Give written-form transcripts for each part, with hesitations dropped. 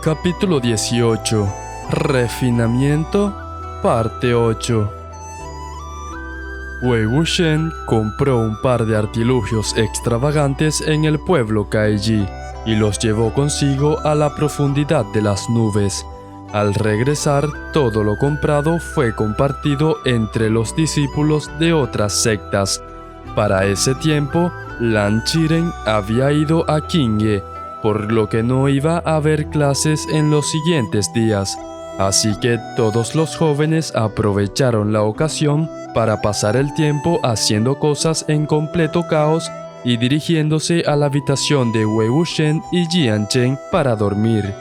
Capítulo 18. Refinamiento, parte 8. Wei Wuxian compró un par de artilugios extravagantes en el pueblo Kaiji y los llevó consigo a la profundidad de las nubes. Al regresar, todo lo comprado fue compartido entre los discípulos de otras sectas. Para ese tiempo, Lan Qiren había ido a Qingye, por lo que no iba a haber clases en los siguientes días. Así que todos los jóvenes aprovecharon la ocasión para pasar el tiempo haciendo cosas en completo caos y dirigiéndose a la habitación de Wei Wuxian y Jianchen para dormir.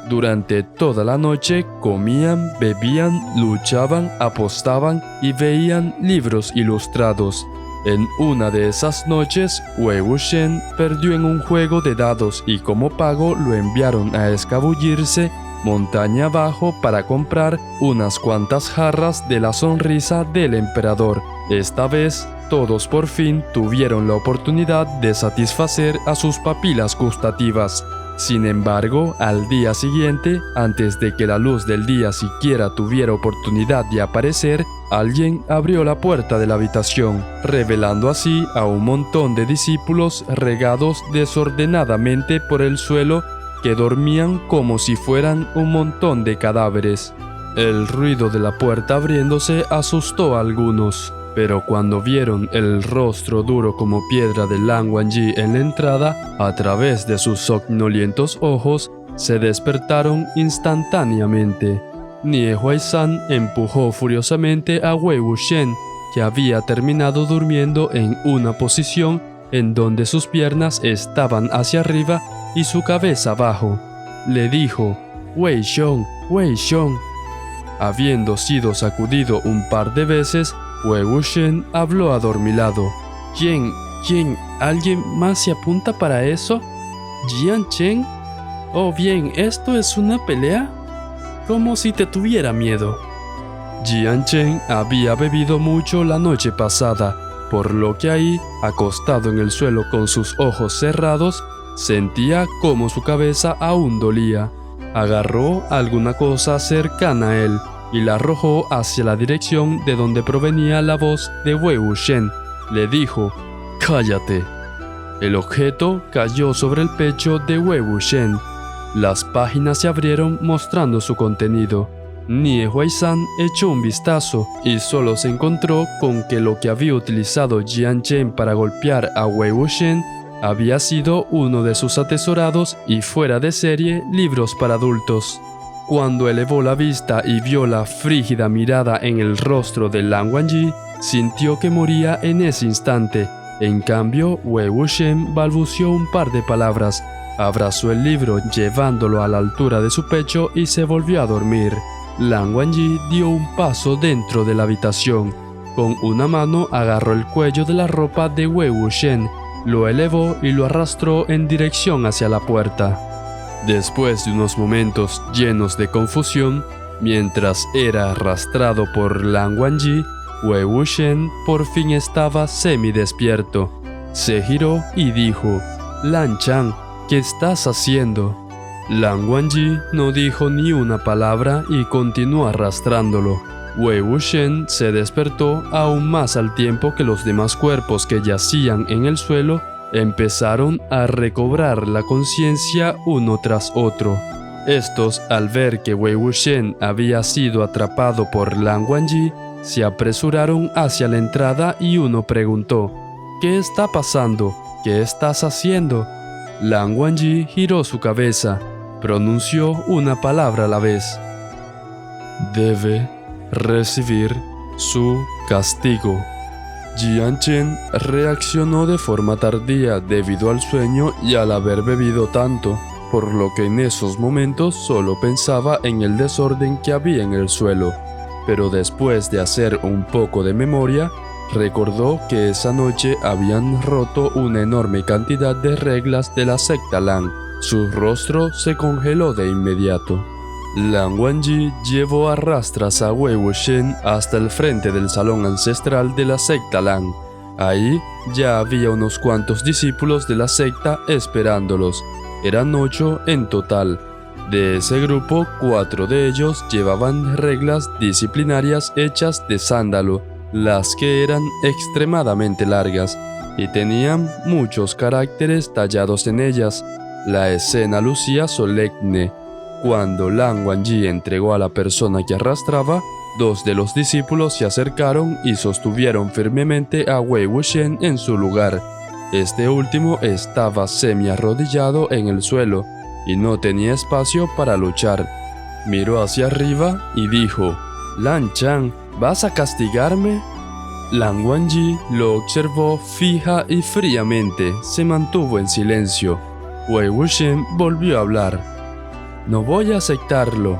Durante toda la noche comían, bebían, luchaban, apostaban y veían libros ilustrados. En una de esas noches, Wei Wuxian perdió en un juego de dados y como pago lo enviaron a escabullirse montaña abajo para comprar unas cuantas jarras de la sonrisa del emperador. Esta vez, todos por fin tuvieron la oportunidad de satisfacer a sus papilas gustativas. Sin embargo, al día siguiente, antes de que la luz del día siquiera tuviera oportunidad de aparecer, alguien abrió la puerta de la habitación, revelando así a un montón de discípulos regados desordenadamente por el suelo que dormían como si fueran un montón de cadáveres. El ruido de la puerta abriéndose asustó a algunos, pero cuando vieron el rostro duro como piedra de Lan Wangji en la entrada, a través de sus somnolientos ojos, se despertaron instantáneamente. Nie Huaizhan empujó furiosamente a Wei Wuxian, que había terminado durmiendo en una posición en donde sus piernas estaban hacia arriba y su cabeza abajo. Le dijo: «Wei Xiong, Wei Xiong». Habiendo sido sacudido un par de veces, Wei Wuxian habló adormilado. ¿Quién? ¿Alguien más se apunta para eso? ¿Jianchen? Oh bien, ¿esto es una pelea? Como si te tuviera miedo. Jianchen había bebido mucho la noche pasada, por lo que ahí, acostado en el suelo con sus ojos cerrados, sentía como su cabeza aún dolía. Agarró alguna cosa cercana a él y la arrojó hacia la dirección de donde provenía la voz de Wei Wuxian. Le dijo: «Cállate». El objeto cayó sobre el pecho de Wei Wuxian. Las páginas se abrieron mostrando su contenido. Nie Huaizhan echó un vistazo y solo se encontró con que lo que había utilizado Jianchen para golpear a Wei Wuxian había sido uno de sus atesorados y fuera de serie libros para adultos. Cuando elevó la vista y vio la frígida mirada en el rostro de Lan Wangji, sintió que moría en ese instante. En cambio, Wei Wuxian balbuceó un par de palabras, abrazó el libro llevándolo a la altura de su pecho y se volvió a dormir. Lan Wangji dio un paso dentro de la habitación. Con una mano agarró el cuello de la ropa de Wei Wuxian, lo elevó y lo arrastró en dirección hacia la puerta. Después de unos momentos llenos de confusión, mientras era arrastrado por Lan Wangji, Wei Wuxian por fin estaba semidespierto. Se giró y dijo: «Lan Chan, ¿qué estás haciendo?» Lan Wangji no dijo ni una palabra y continuó arrastrándolo. Wei Wuxian se despertó aún más al tiempo que los demás cuerpos que yacían en el suelo empezaron a recobrar la conciencia uno tras otro. Estos, al ver que Wei Wuxian había sido atrapado por Lan Wangji, se apresuraron hacia la entrada y uno preguntó: «¿Qué está pasando? ¿Qué estás haciendo?» Lan Wangji giró su cabeza, pronunció una palabra a la vez: «Debe recibir su castigo». Jianchen reaccionó de forma tardía debido al sueño y al haber bebido tanto, por lo que en esos momentos solo pensaba en el desorden que había en el suelo. Pero después de hacer un poco de memoria, recordó que esa noche habían roto una enorme cantidad de reglas de la secta Lan. Su rostro se congeló de inmediato. Lan Wangji llevó a rastras a Wei Wuxian hasta el frente del salón ancestral de la secta Lan. Ahí ya había unos cuantos discípulos de la secta esperándolos. Eran 8 en total. De ese grupo, 4 de ellos llevaban reglas disciplinarias hechas de sándalo, las que eran extremadamente largas y tenían muchos caracteres tallados en ellas. La escena lucía solemne. Cuando Lan Wangji entregó a la persona que arrastraba, 2 de los discípulos se acercaron y sostuvieron firmemente a Wei Wuxian en su lugar. Este último estaba semi-arrodillado en el suelo y no tenía espacio para luchar. Miró hacia arriba y dijo: «Lan Chan, ¿vas a castigarme?». Lan Wangji lo observó fija y fríamente. Se mantuvo en silencio. Wei Wuxian volvió a hablar: «No voy a aceptarlo».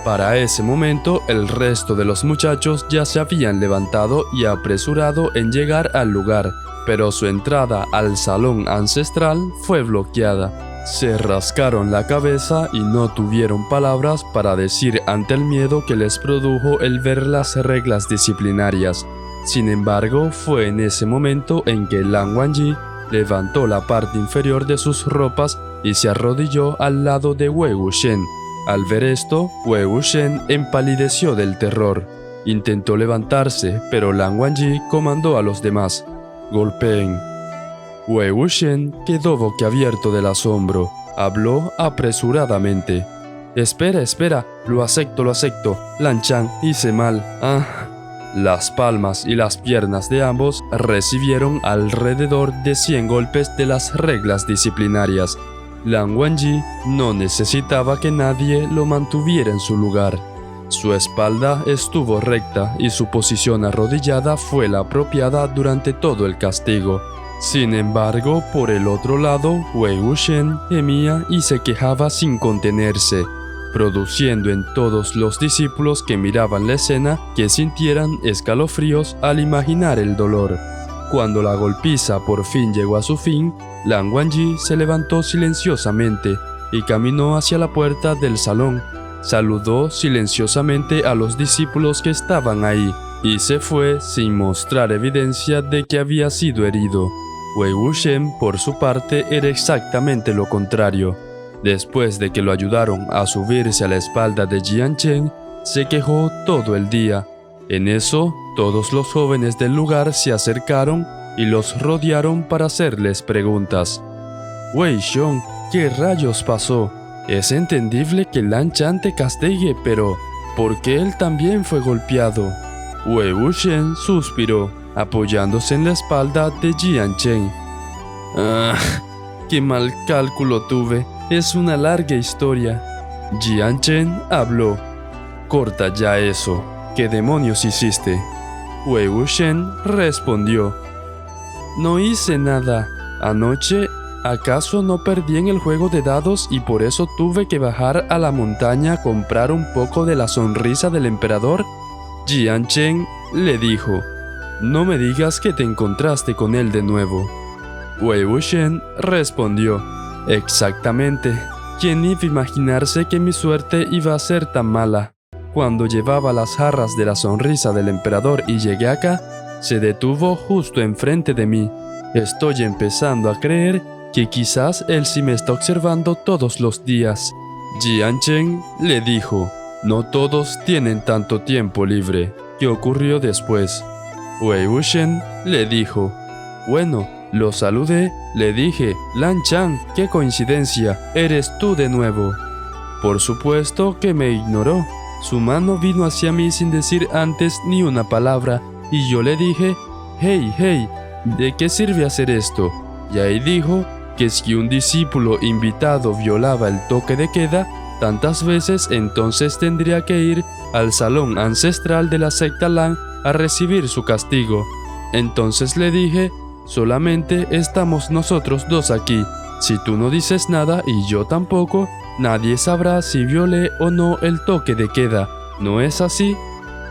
Para ese momento, el resto de los muchachos ya se habían levantado y apresurado en llegar al lugar, pero su entrada al salón ancestral fue bloqueada. Se rascaron la cabeza y no tuvieron palabras para decir ante el miedo que les produjo el ver las reglas disciplinarias. Sin embargo, fue en ese momento en que Lan Wangji levantó la parte inferior de sus ropas y se arrodilló al lado de Wei Wuxian. Al ver esto, Wei Wuxian empalideció del terror. Intentó levantarse, pero Lan Wangji comandó a los demás: «Golpeen». Wei Wuxian quedó boquiabierto del asombro. Habló apresuradamente: Espera, lo acepto. Lan Chan, hice mal. Las palmas y las piernas de ambos recibieron alrededor de 100 golpes de las reglas disciplinarias. Lan Wangji no necesitaba que nadie lo mantuviera en su lugar. Su espalda estuvo recta y su posición arrodillada fue la apropiada durante todo el castigo. Sin embargo, por el otro lado, Wei Wuxian gemía y se quejaba sin contenerse, produciendo en todos los discípulos que miraban la escena que sintieran escalofríos al imaginar el dolor. Cuando la golpiza por fin llegó a su fin, Lan Wangji se levantó silenciosamente y caminó hacia la puerta del salón. Saludó silenciosamente a los discípulos que estaban ahí y se fue sin mostrar evidencia de que había sido herido. Wei Wuxian, por su parte, era exactamente lo contrario. Después de que lo ayudaron a subirse a la espalda de Jian Chen, se quejó todo el día. En eso, todos los jóvenes del lugar se acercaron y los rodearon para hacerles preguntas. «Wei Xiong, ¿qué rayos pasó? Es entendible que Lan Chan te castigue, pero ¿por qué él también fue golpeado?». Wei Wuxian suspiró, apoyándose en la espalda de Jian Chen. «Qué mal cálculo tuve. Es una larga historia». Jian Chen habló. «Corta ya eso. ¿Qué demonios hiciste?». Wei Wuxian respondió: «No hice nada. Anoche, ¿acaso no perdí en el juego de dados y por eso tuve que bajar a la montaña a comprar un poco de la sonrisa del emperador?». Jian Chen le dijo: «No me digas que te encontraste con él de nuevo». Wei Wuxian respondió: «Exactamente. ¿Quién iba a imaginarse que mi suerte iba a ser tan mala? Cuando llevaba las jarras de la sonrisa del emperador y llegué acá, se detuvo justo enfrente de mí. Estoy empezando a creer que quizás él sí me está observando todos los días». Jian Chen le dijo: «No todos tienen tanto tiempo libre». ¿Qué ocurrió después? Wei Wuxian le dijo: «Bueno, lo saludé, le dije: Lan Chan, qué coincidencia, eres tú de nuevo». Por supuesto que me ignoró. Su mano vino hacia mí sin decir antes ni una palabra, y yo le dije: «Hey, ¿de qué sirve hacer esto?». Y ahí dijo que si un discípulo invitado violaba el toque de queda tantas veces, entonces tendría que ir al salón ancestral de la secta Lan a recibir su castigo. Entonces le dije: «Solamente estamos nosotros dos aquí. Si tú no dices nada y yo tampoco, nadie sabrá si violé o no el toque de queda. ¿No es así?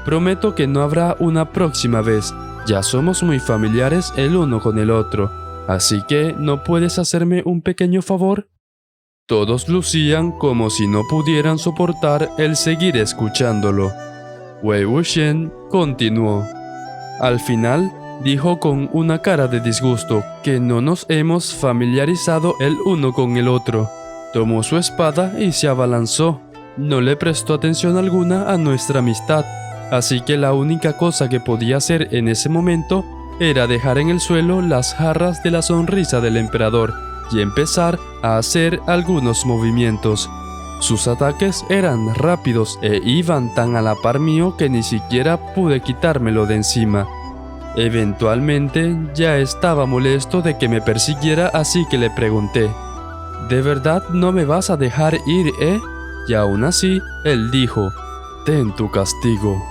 Prometo que no habrá una próxima vez. Ya somos muy familiares el uno con el otro. Así que, ¿no puedes hacerme un pequeño favor?». Todos lucían como si no pudieran soportar el seguir escuchándolo. Wei Wuxian continuó: «Al final, dijo con una cara de disgusto, que no nos hemos familiarizado el uno con el otro. Tomó su espada y se abalanzó. No le prestó atención alguna a nuestra amistad, así que la única cosa que podía hacer en ese momento era dejar en el suelo las jarras de la sonrisa del emperador y empezar a hacer algunos movimientos. Sus ataques eran rápidos e iban tan a la par mío que ni siquiera pude quitármelo de encima. Eventualmente ya estaba molesto de que me persiguiera, así que le pregunté: ¿de verdad no me vas a dejar ir, eh? Y aún así, él dijo: ten tu castigo.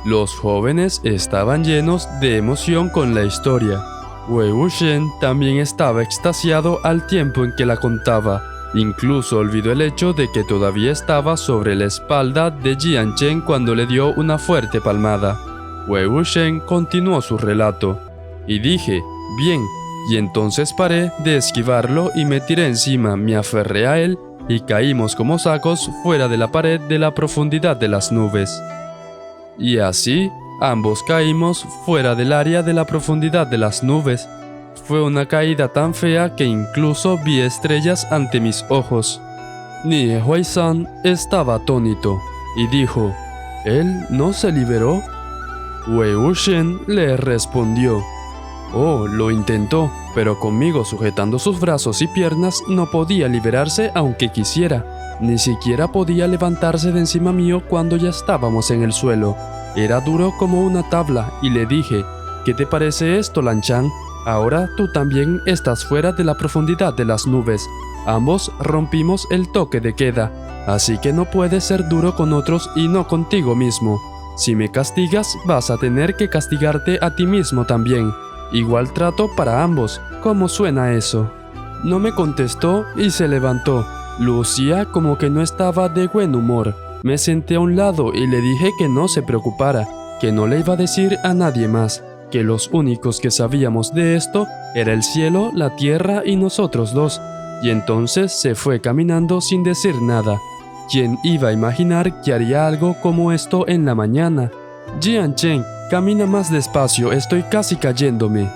Los jóvenes estaban llenos de emoción con la historia. Wei Wuxian también estaba extasiado al tiempo en que la contaba. Incluso olvidó el hecho de que todavía estaba sobre la espalda de Jian Chen cuando le dio una fuerte palmada. Wei Wuxian continuó su relato. Y dije: bien. Y entonces paré de esquivarlo y me tiré encima, me aferré a él y caímos como sacos fuera de la pared de la profundidad de las nubes. Y así, ambos caímos fuera del área de la profundidad de las nubes. Fue una caída tan fea que incluso vi estrellas ante mis ojos. Nie Huaizhan estaba atónito y dijo: ¿él no se liberó? Wei Wuxian le respondió: oh, lo intentó, pero conmigo sujetando sus brazos y piernas no podía liberarse aunque quisiera. Ni siquiera podía levantarse de encima mío cuando ya estábamos en el suelo. Era duro como una tabla y le dije: ¿qué te parece esto, Lan Chan? Ahora tú también estás fuera de la profundidad de las nubes. Ambos rompimos el toque de queda, así que no puedes ser duro con otros y no contigo mismo. Si me castigas, vas a tener que castigarte a ti mismo también. Igual trato para ambos. ¿Cómo suena eso? No me contestó y se levantó. Lucía como que no estaba de buen humor. Me senté a un lado y le dije que no se preocupara, que no le iba a decir a nadie más, que los únicos que sabíamos de esto era el cielo, la tierra y nosotros dos. Y entonces se fue caminando sin decir nada. ¿Quién iba a imaginar que haría algo como esto en la mañana? Jian Chen, camina más despacio, estoy casi cayéndome.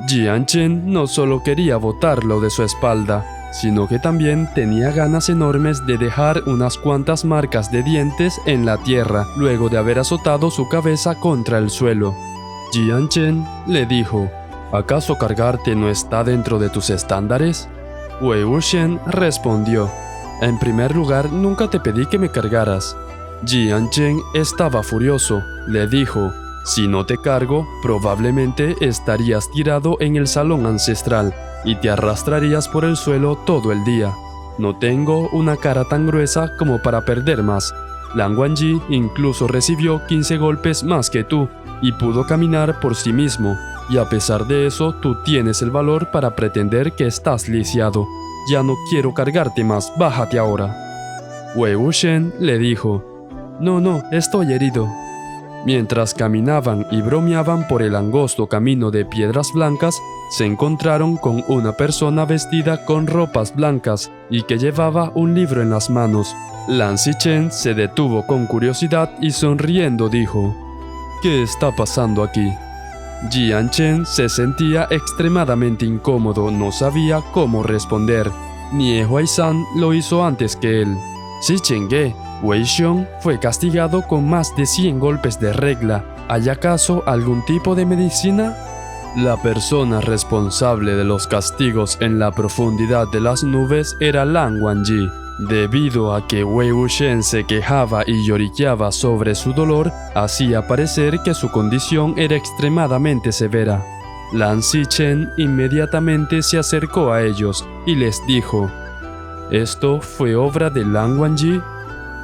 Jian Chen no solo quería botarlo de su espalda, sino que también tenía ganas enormes de dejar unas cuantas marcas de dientes en la tierra luego de haber azotado su cabeza contra el suelo. Jian Chen le dijo: ¿acaso cargarte no está dentro de tus estándares? Wei Wuxian respondió: en primer lugar, nunca te pedí que me cargaras. Jian Chen estaba furioso. Le dijo: si no te cargo, probablemente estarías tirado en el salón ancestral y te arrastrarías por el suelo todo el día. No tengo una cara tan gruesa como para perder más. Lan Wangji incluso recibió 15 golpes más que tú y pudo caminar por sí mismo. Y a pesar de eso, tú tienes el valor para pretender que estás lisiado. Ya no quiero cargarte más, bájate ahora. Wei Wuxian le dijo: no, estoy herido. Mientras caminaban y bromeaban por el angosto camino de piedras blancas, se encontraron con una persona vestida con ropas blancas y que llevaba un libro en las manos. Lan Zichen se detuvo con curiosidad y sonriendo dijo: ¿qué está pasando aquí? Jian Chen se sentía extremadamente incómodo, no sabía cómo responder. Nie Huaizhan lo hizo antes que él. Si Chengge, Wei Xiong fue castigado con más de 100 golpes de regla. ¿Hay acaso algún tipo de medicina? La persona responsable de los castigos en la profundidad de las nubes era Lan Wangji. Debido a que Wei Wuxian se quejaba y lloriqueaba sobre su dolor, hacía parecer que su condición era extremadamente severa. Lan Zichen inmediatamente se acercó a ellos y les dijo: ¿esto fue obra de Lan Wangji?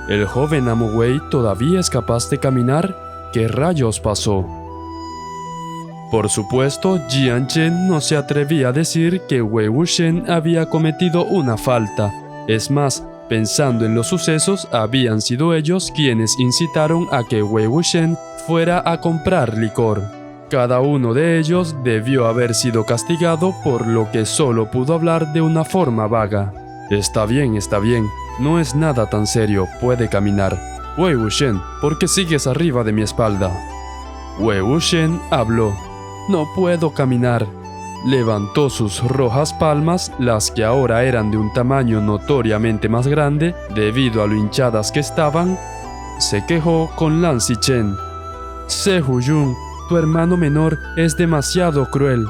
¿El joven amo Wei todavía es capaz de caminar? ¿Qué rayos pasó? Por supuesto, Jian Chen no se atrevía a decir que Wei Wuxian había cometido una falta. Es más, pensando en los sucesos, habían sido ellos quienes incitaron a que Wei Wuxian fuera a comprar licor. Cada uno de ellos debió haber sido castigado, por lo que solo pudo hablar de una forma vaga. Está bien, no es nada tan serio, puede caminar. Wei Wuxian, ¿por qué sigues arriba de mi espalda? Wei Wuxian habló: no puedo caminar. levantó sus rojas palmas, las que ahora eran de un tamaño notoriamente más grande debido a lo hinchadas que estaban. Se quejó con Lan Xichen. Se-Huyun, tu hermano menor es demasiado cruel.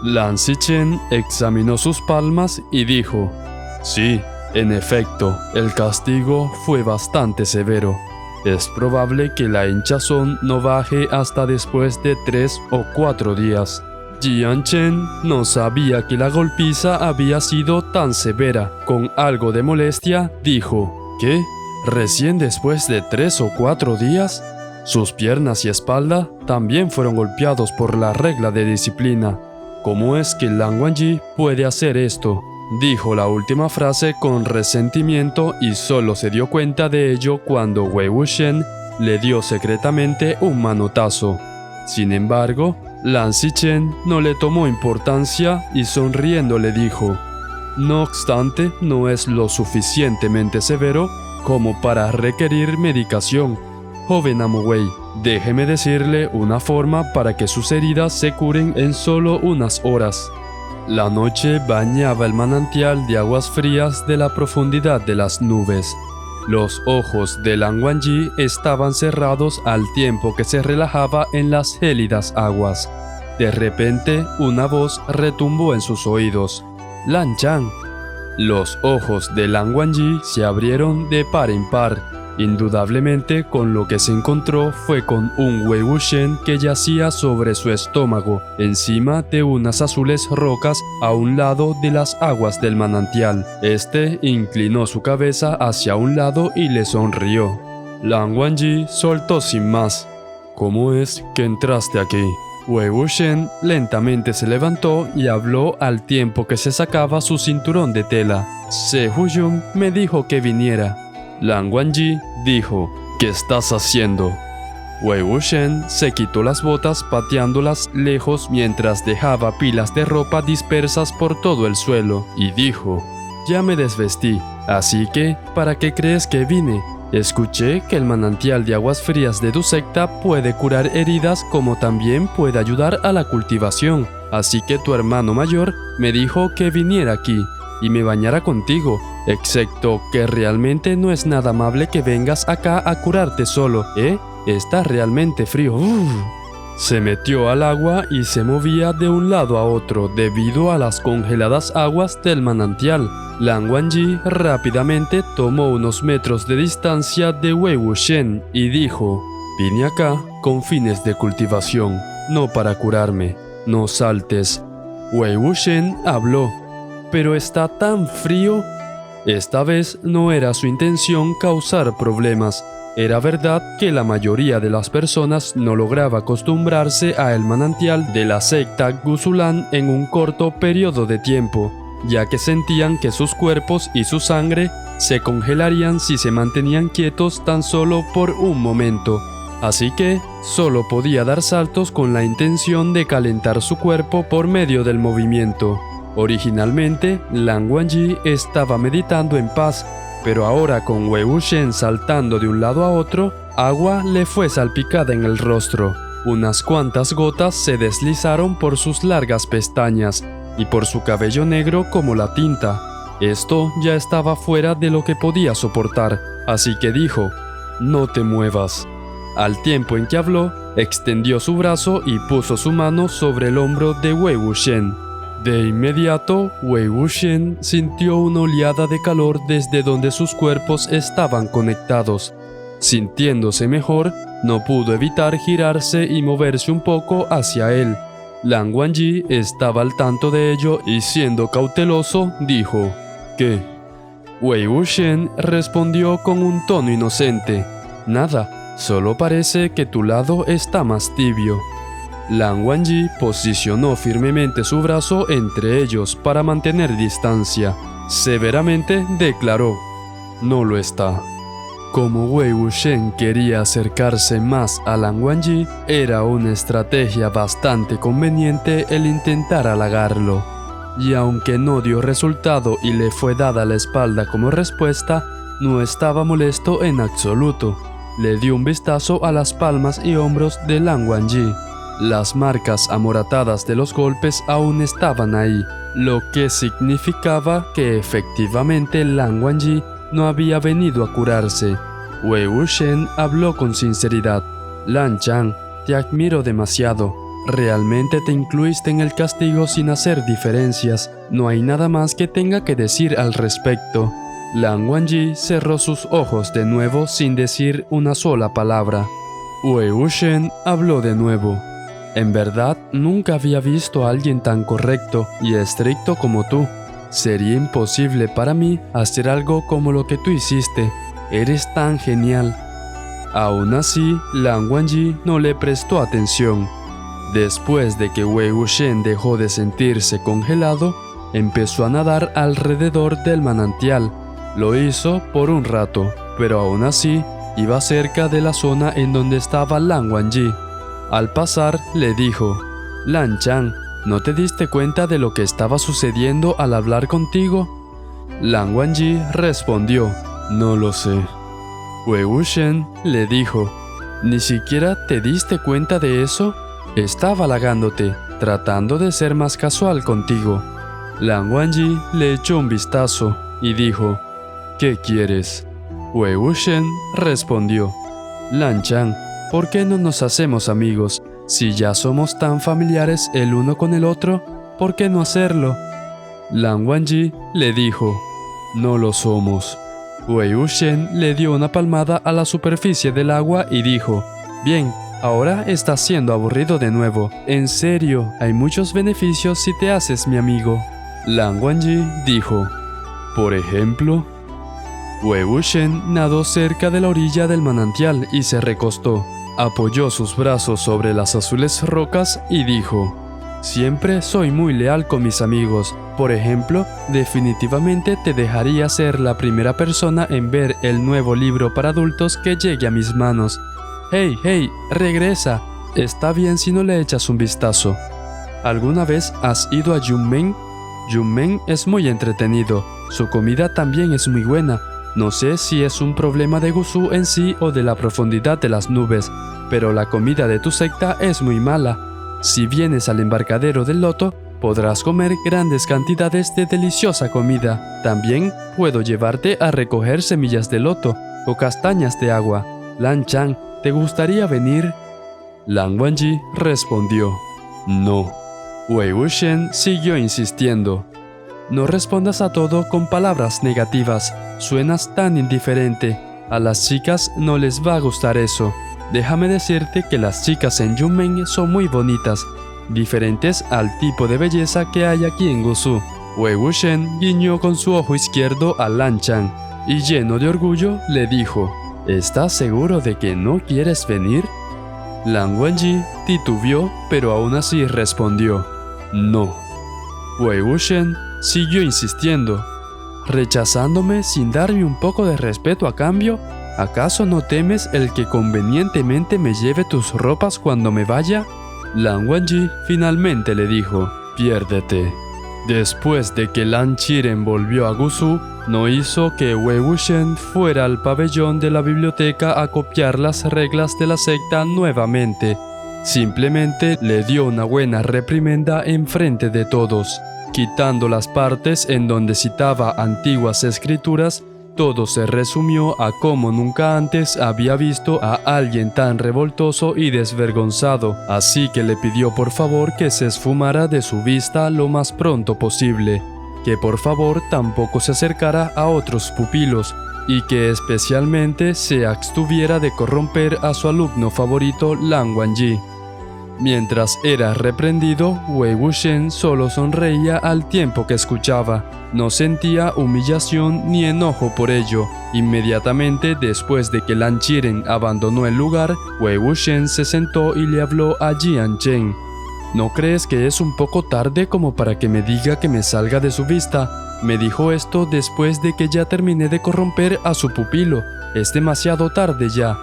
Lan Xichen examinó sus palmas y dijo: sí, en efecto, el castigo fue bastante severo. Es probable que la hinchazón no baje hasta después de 3 o 4 días. Jian Chen no sabía que la golpiza había sido tan severa. Con algo de molestia, dijo: ¿qué? ¿Recién después de 3 o 4 días? Sus piernas y espalda también fueron golpeados por la regla de disciplina. ¿Cómo es que Lan Wangji puede hacer esto? Dijo la última frase con resentimiento y solo se dio cuenta de ello cuando Wei Wuxian le dio secretamente un manotazo. Sin embargo, Lan Xichen no le tomó importancia y sonriendo le dijo: no obstante, no es lo suficientemente severo como para requerir medicación. Joven amo Wei, déjeme decirle una forma para que sus heridas se curen en solo unas horas. La noche bañaba el manantial de aguas frías de la profundidad de las nubes. Los ojos de Lan Wangji estaban cerrados al tiempo que se relajaba en las gélidas aguas. De repente, una voz retumbó en sus oídos: Lan Chan. Los ojos de Lan Wangji se abrieron de par en par. Indudablemente, con lo que se encontró fue con un Wei Wuxian que yacía sobre su estómago, encima de unas azules rocas a un lado de las aguas del manantial. Este inclinó su cabeza hacia un lado y le sonrió. Lan Wangji soltó sin más: ¿cómo es que entraste aquí? Wei Wuxian lentamente se levantó y habló al tiempo que se sacaba su cinturón de tela. Se-Huyun me dijo que viniera. Lan Wangji dijo: ¿qué estás haciendo? Wei Wuxian se quitó las botas pateándolas lejos mientras dejaba pilas de ropa dispersas por todo el suelo y dijo: ya me desvestí, así que, ¿para qué crees que vine? Escuché que el manantial de aguas frías de tu secta puede curar heridas como también puede ayudar a la cultivación, así que tu hermano mayor me dijo que viniera aquí y me bañara contigo, excepto que realmente no es nada amable que vengas acá a curarte solo, ¿eh? Está realmente frío. Se metió al agua y se movía de un lado a otro debido a las congeladas aguas del manantial. Lan Wangji rápidamente tomó unos metros de distancia de Wei Wuxian y dijo: vine acá con fines de cultivación, no para curarme. No saltes. Wei Wuxian habló: pero está tan frío. Esta vez no era su intención causar problemas. Era verdad que la mayoría de las personas no lograba acostumbrarse a el manantial de la secta Guzulan en un corto periodo de tiempo, ya que sentían que sus cuerpos y su sangre se congelarían si se mantenían quietos tan solo por un momento. Así que solo podía dar saltos con la intención de calentar su cuerpo por medio del movimiento. Originalmente, Lan Wangji estaba meditando en paz, pero ahora con Wei Wuxian saltando de un lado a otro, agua le fue salpicada en el rostro. Unas cuantas gotas se deslizaron por sus largas pestañas y por su cabello negro como la tinta. Esto ya estaba fuera de lo que podía soportar, así que dijo: no te muevas. Al tiempo en que habló, extendió su brazo y puso su mano sobre el hombro de Wei Wuxian. De inmediato, Wei Wuxian sintió una oleada de calor desde donde sus cuerpos estaban conectados. Sintiéndose mejor, no pudo evitar girarse y moverse un poco hacia él. Lan Wangji estaba al tanto de ello y siendo cauteloso, dijo: ¿qué? Wei Wuxian respondió con un tono inocente: nada, solo parece que tu lado está más tibio. Lan Wangji posicionó firmemente su brazo entre ellos para mantener distancia. Severamente declaró: no lo está. Como Wei Wuxian quería acercarse más a Lan Wangji, era una estrategia bastante conveniente el intentar halagarlo. Y aunque no dio resultado y le fue dada la espalda como respuesta, no estaba molesto en absoluto. Le dio un vistazo a las palmas y hombros de Lan Wangji. Las marcas amoratadas de los golpes aún estaban ahí, lo que significaba que efectivamente Lan Wangji no había venido a curarse. Wei Wuxian habló con sinceridad. Lan Chang, te admiro demasiado. Realmente te incluiste en el castigo sin hacer diferencias. No hay nada más que tenga que decir al respecto. Lan Wangji cerró sus ojos de nuevo sin decir una sola palabra. Wei Wuxian habló de nuevo. En verdad, nunca había visto a alguien tan correcto y estricto como tú. Sería imposible para mí hacer algo como lo que tú hiciste. Eres tan genial. Aún así, Lan Wangji no le prestó atención. Después de que Wei Wuxian dejó de sentirse congelado, empezó a nadar alrededor del manantial. Lo hizo por un rato, pero aún así iba cerca de la zona en donde estaba Lan Wangji. Al pasar, le dijo: Lan Chang, ¿no te diste cuenta de lo que estaba sucediendo al hablar contigo? Lan Wangji respondió: no lo sé. Wei Wuxian le dijo: ¿ni siquiera te diste cuenta de eso? Estaba halagándote, tratando de ser más casual contigo. Lan Wangji le echó un vistazo y dijo: ¿qué quieres? Wei Wuxian respondió: Lan Chang, ¿por qué no nos hacemos amigos? Si ya somos tan familiares el uno con el otro, ¿por qué no hacerlo? Lan Wangji le dijo: no lo somos. Wei Wuxian le dio una palmada a la superficie del agua y dijo: bien, ahora estás siendo aburrido de nuevo. En serio, hay muchos beneficios si te haces mi amigo. Lan Wangji dijo: ¿por ejemplo? Wei Wuxian nadó cerca de la orilla del manantial y se recostó. Apoyó sus brazos sobre las azules rocas y dijo: siempre soy muy leal con mis amigos. Por ejemplo, definitivamente te dejaría ser la primera persona en ver el nuevo libro para adultos que llegue a mis manos. ¡Hey, hey! ¡Regresa! Está bien si no le echas un vistazo. ¿Alguna vez has ido a Yunmen? Yunmen es muy entretenido. Su comida también es muy buena. No sé si es un problema de Gusu en sí o de la profundidad de las nubes, pero la comida de tu secta es muy mala. Si vienes al embarcadero del loto, podrás comer grandes cantidades de deliciosa comida. También puedo llevarte a recoger semillas de loto o castañas de agua. Lan Chang, ¿te gustaría venir? Lan Wangji respondió: no. Wei Wuxian siguió insistiendo: no respondas a todo con palabras negativas. Suenas tan indiferente. A las chicas no les va a gustar eso. Déjame decirte que las chicas en Yunmen son muy bonitas, diferentes al tipo de belleza que hay aquí en Gusu. Wei Wuxian guiñó con su ojo izquierdo a Lan Chang y lleno de orgullo le dijo: ¿estás seguro de que no quieres venir? Lan Wangji titubeó, pero aún así respondió: no. Wei Wuxian siguió insistiendo: ¿rechazándome sin darme un poco de respeto a cambio? ¿Acaso no temes el que convenientemente me lleve tus ropas cuando me vaya? Lan Wangji finalmente le dijo: piérdete. Después de que Lan Qiren volvió a Gusu, no hizo que Wei Wuxian fuera al pabellón de la biblioteca a copiar las reglas de la secta nuevamente. Simplemente le dio una buena reprimenda en frente de todos. Quitando las partes en donde citaba antiguas escrituras, todo se resumió a cómo nunca antes había visto a alguien tan revoltoso y desvergonzado, así que le pidió por favor que se esfumara de su vista lo más pronto posible, que por favor tampoco se acercara a otros pupilos, y que especialmente se abstuviera de corromper a su alumno favorito Lan Wangji. Mientras era reprendido, Wei Wuxian solo sonreía al tiempo que escuchaba. No sentía humillación ni enojo por ello. Inmediatamente después de que Lan Qiren abandonó el lugar, Wei Wuxian se sentó y le habló a Jian Chen. ¿No crees que es un poco tarde como para que me diga que me salga de su vista? Me dijo esto después de que ya terminé de corromper a su pupilo. Es demasiado tarde ya.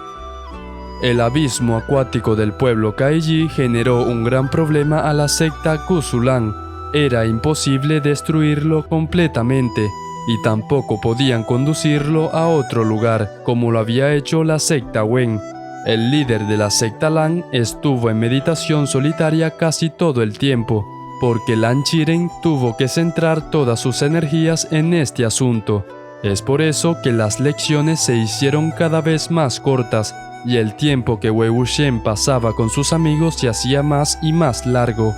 El abismo acuático del pueblo Kaiji generó un gran problema a la secta Gusulan. Era imposible destruirlo completamente, y tampoco podían conducirlo a otro lugar, como lo había hecho la secta Wen. El líder de la secta Lan estuvo en meditación solitaria casi todo el tiempo, porque Lan Qiren tuvo que centrar todas sus energías en este asunto. Es por eso que las lecciones se hicieron cada vez más cortas y el tiempo que Wei Wuxian pasaba con sus amigos se hacía más y más largo.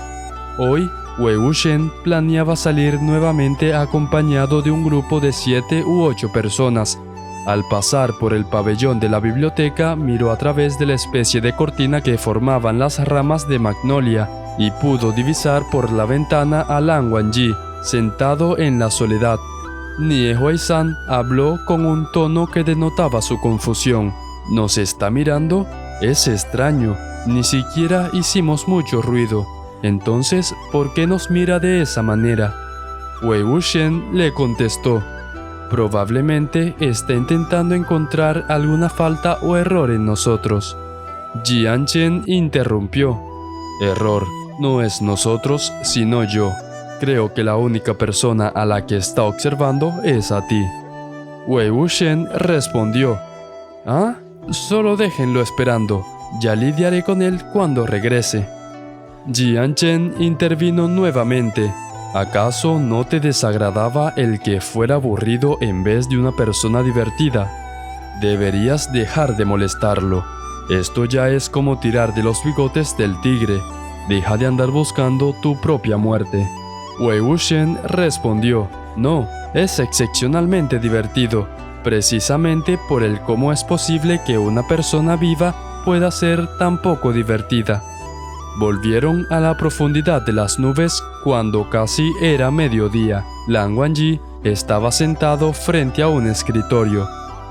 Hoy, Wei Wuxian planeaba salir nuevamente acompañado de un grupo de 7 u 8 personas. Al pasar por el pabellón de la biblioteca, miró a través de la especie de cortina que formaban las ramas de magnolia y pudo divisar por la ventana a Lan Wangji, sentado en la soledad. Nie Huaizhan habló con un tono que denotaba su confusión. ¿Nos está mirando? Es extraño. Ni siquiera hicimos mucho ruido. Entonces, ¿por qué nos mira de esa manera? Wei Wuxian le contestó: probablemente está intentando encontrar alguna falta o error en nosotros. Jian Chen interrumpió: error, no es nosotros, sino yo. Creo que la única persona a la que está observando es a ti. Wei Wuxian respondió: ¿ah? Solo déjenlo esperando. Ya lidiaré con él cuando regrese. Jian Chen intervino nuevamente. ¿Acaso no te desagradaba el que fuera aburrido en vez de una persona divertida? Deberías dejar de molestarlo. Esto ya es como tirar de los bigotes del tigre. Deja de andar buscando tu propia muerte. Wei Wuxian respondió: no, es excepcionalmente divertido, precisamente por el cómo es posible que una persona viva pueda ser tan poco divertida. Volvieron a la profundidad de las nubes cuando casi era mediodía. Lan Wangji estaba sentado frente a un escritorio.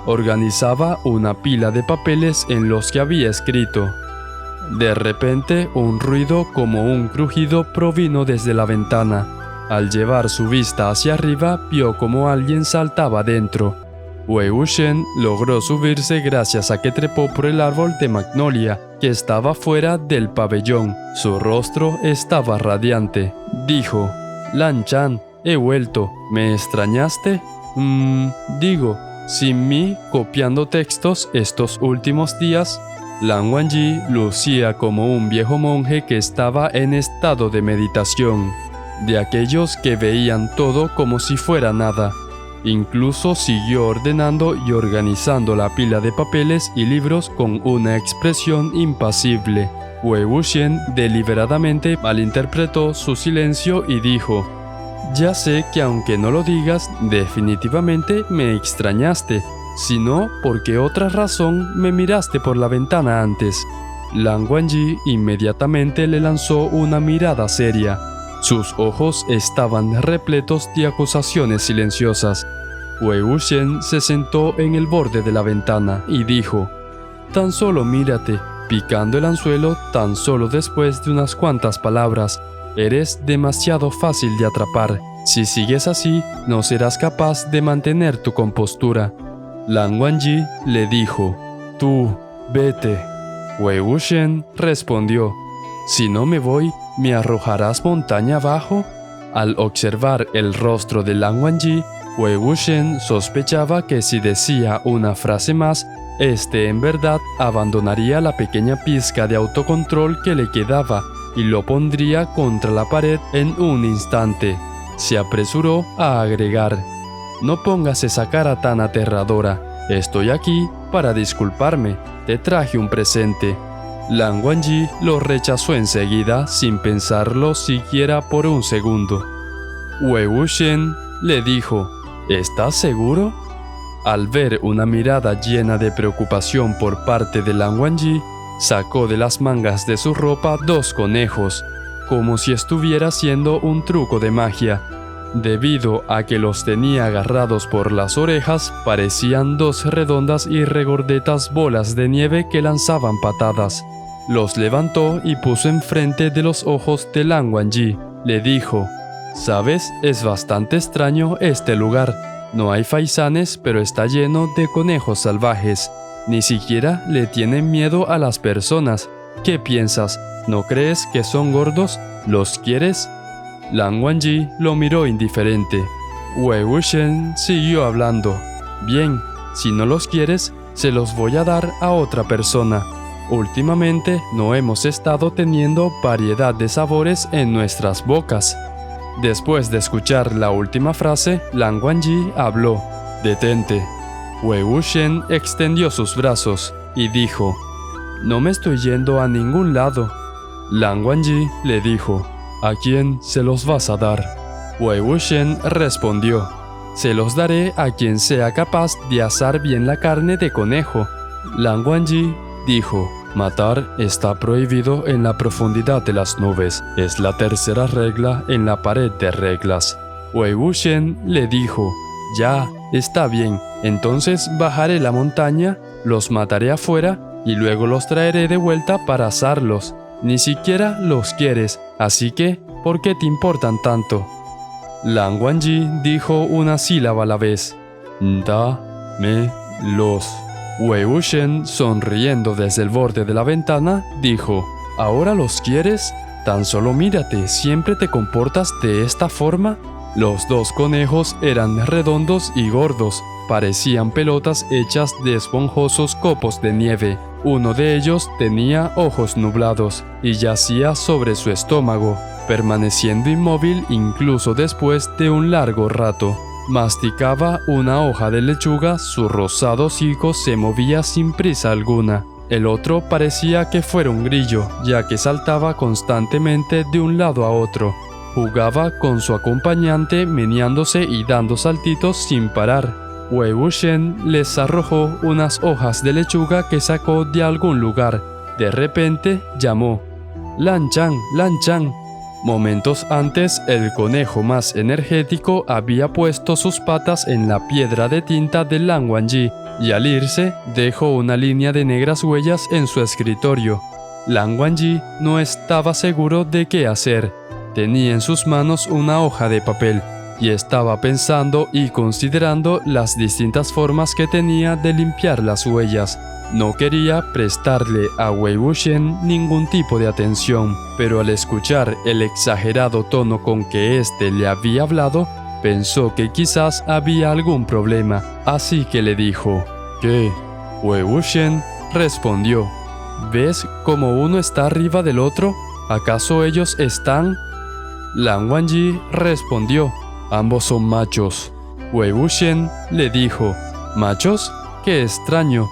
Organizaba una pila de papeles en los que había escrito. De repente, un ruido como un crujido provino desde la ventana. Al llevar su vista hacia arriba, vio como alguien saltaba dentro. Wei Wuxian logró subirse gracias a que trepó por el árbol de magnolia que estaba fuera del pabellón. Su rostro estaba radiante. Dijo: Lan Chan, he vuelto. ¿Me extrañaste? Digo, sin mí copiando textos estos últimos días. Lan Wangji lucía como un viejo monje que estaba en estado de meditación, de aquellos que veían todo como si fuera nada. Incluso siguió ordenando y organizando la pila de papeles y libros con una expresión impasible. Wei Wuxian deliberadamente malinterpretó su silencio y dijo: ya sé que aunque no lo digas, definitivamente me extrañaste. Si no, ¿por qué otra razón me miraste por la ventana antes? Lan Wangji inmediatamente le lanzó una mirada seria. Sus ojos estaban repletos de acusaciones silenciosas. Wei Wuxian se sentó en el borde de la ventana y dijo: tan solo mírate, picando el anzuelo tan solo después de unas cuantas palabras. Eres demasiado fácil de atrapar. Si sigues así, no serás capaz de mantener tu compostura. Lan Wangji le dijo: tú, vete. Wei Wuxian respondió: si no me voy, ¿me arrojarás montaña abajo? Al observar el rostro de Lan Wangji, Wei Wuxian sospechaba que si decía una frase más, en verdad abandonaría la pequeña pizca de autocontrol que le quedaba y lo pondría contra la pared en un instante. Se apresuró a agregar: no pongas esa cara tan aterradora. Estoy aquí para disculparme. Te traje un presente. Lan Wangji lo rechazó enseguida sin pensarlo siquiera por un segundo. Wei Wuxian le dijo: ¿estás seguro? Al ver una mirada llena de preocupación por parte de Lan Wangji, sacó de las mangas de su ropa 2 conejos, como si estuviera haciendo un truco de magia. Debido a que los tenía agarrados por las orejas, parecían 2 redondas y regordetas bolas de nieve que lanzaban patadas. Los levantó y puso enfrente de los ojos de Lan Wangji. Le dijo: ¿sabes? Es bastante extraño este lugar. No hay faisanes, pero está lleno de conejos salvajes. Ni siquiera le tienen miedo a las personas. ¿Qué piensas? ¿No crees que son gordos? ¿Los quieres? Lan Wangji lo miró indiferente. Wei Wuxian siguió hablando: bien, si no los quieres, se los voy a dar a otra persona. Últimamente no hemos estado teniendo variedad de sabores en nuestras bocas. Después de escuchar la última frase, Lan Wangji habló. «Detente». Wei Wuxian extendió sus brazos y dijo: «No me estoy yendo a ningún lado». Lan Wangji le dijo: «¿A quién se los vas a dar?». Wei Wuxian respondió: «Se los daré a quien sea capaz de asar bien la carne de conejo». Lan Wangji dijo: «Matar está prohibido en la profundidad de las nubes. Es la tercera regla en la pared de reglas». Wei Wuxian le dijo: «Ya, está bien. Entonces bajaré la montaña, los mataré afuera y luego los traeré de vuelta para asarlos. Ni siquiera los quieres, así que, ¿por qué te importan tanto?». Lan Wangji dijo una sílaba a la vez: «Da-me-los». Wei Wuxian, sonriendo desde el borde de la ventana, dijo: «¿Ahora los quieres? Tan solo mírate, ¿siempre te comportas de esta forma?». Los dos conejos eran redondos y gordos, parecían pelotas hechas de esponjosos copos de nieve. Uno de ellos tenía ojos nublados y yacía sobre su estómago, permaneciendo inmóvil incluso después de un largo rato. Masticaba una hoja de lechuga, su rosado hocico se movía sin prisa alguna. El otro parecía que fuera un grillo, ya que saltaba constantemente de un lado a otro. Jugaba con su acompañante meneándose y dando saltitos sin parar. Wei Wuxian les arrojó unas hojas de lechuga que sacó de algún lugar. De repente llamó: «Lan Chan, Lan Chan». Momentos antes, el conejo más energético había puesto sus patas en la piedra de tinta de Lan Wangji y al irse dejó una línea de negras huellas en su escritorio. Lan Wangji no estaba seguro de qué hacer. Tenía en sus manos una hoja de papel y estaba pensando y considerando las distintas formas que tenía de limpiar las huellas. No quería prestarle a Wei Wuxian ningún tipo de atención, pero al escuchar el exagerado tono con que éste le había hablado, pensó que quizás había algún problema, así que le dijo: «¿Qué?». Wei Wuxian respondió: «¿Ves cómo uno está arriba del otro? ¿Acaso ellos están...?». Lan Wangji respondió: «Ambos son machos». Wei Wuxian le dijo: «¿Machos? ¡Qué extraño!».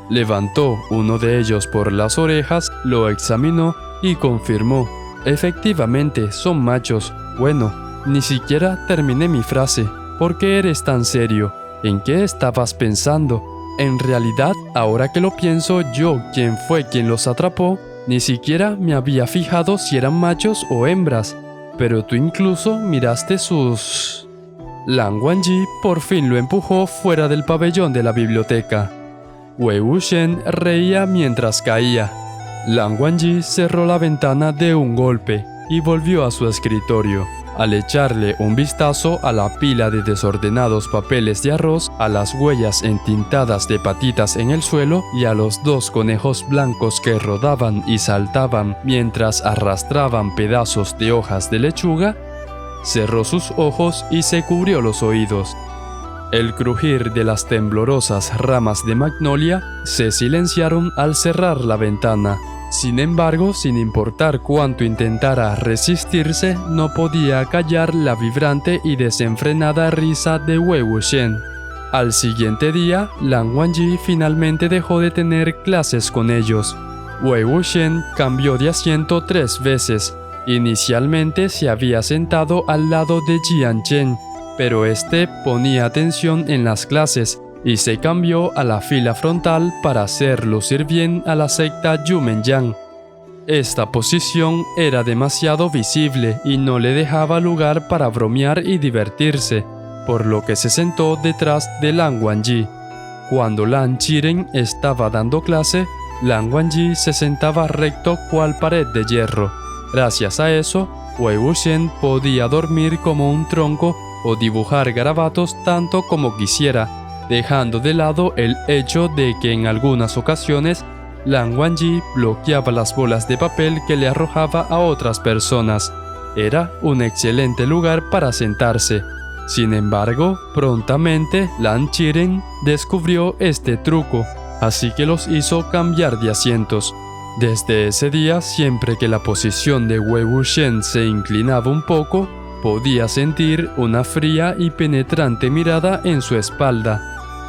Levantó uno de ellos por las orejas, lo examinó y confirmó: «Efectivamente, son machos». «Bueno, ni siquiera terminé mi frase. ¿Por qué eres tan serio? ¿En qué estabas pensando? En realidad, ahora que lo pienso, yo, quien fue quien los atrapó, ni siquiera me había fijado si eran machos o hembras. Pero tú incluso miraste sus...». Lan Wangji por fin lo empujó fuera del pabellón de la biblioteca. Wei Wuxian reía mientras caía. Lan Wangji cerró la ventana de un golpe y volvió a su escritorio. Al echarle un vistazo a la pila de desordenados papeles de arroz, a las huellas entintadas de patitas en el suelo y a los dos conejos blancos que rodaban y saltaban mientras arrastraban pedazos de hojas de lechuga, cerró sus ojos y se cubrió los oídos. El crujir de las temblorosas ramas de magnolia se silenciaron al cerrar la ventana. Sin embargo, sin importar cuánto intentara resistirse, no podía callar la vibrante y desenfrenada risa de Wei Wuxian. Al siguiente día, Lan Wangji finalmente dejó de tener clases con ellos. Wei Wuxian cambió de asiento 3 veces. Inicialmente se había sentado al lado de Jian Chen, pero este ponía atención en las clases y se cambió a la fila frontal para hacer lucir bien a la secta Yumenyang. Esta posición era demasiado visible y no le dejaba lugar para bromear y divertirse, por lo que se sentó detrás de Lan Wangji. Cuando Lan Qiren estaba dando clase, Lan Wangji se sentaba recto cual pared de hierro. Gracias a eso, Wei Wuxian podía dormir como un tronco o dibujar garabatos tanto como quisiera, dejando de lado el hecho de que en algunas ocasiones Lan Wangji bloqueaba las bolas de papel que le arrojaba a otras personas. Era un excelente lugar para sentarse. Sin embargo, prontamente Lan Qiren descubrió este truco. así que los hizo cambiar de asientos. Desde ese día, siempre que la posición de Wei Wuxian se inclinaba un poco, podía sentir una fría y penetrante mirada en su espalda.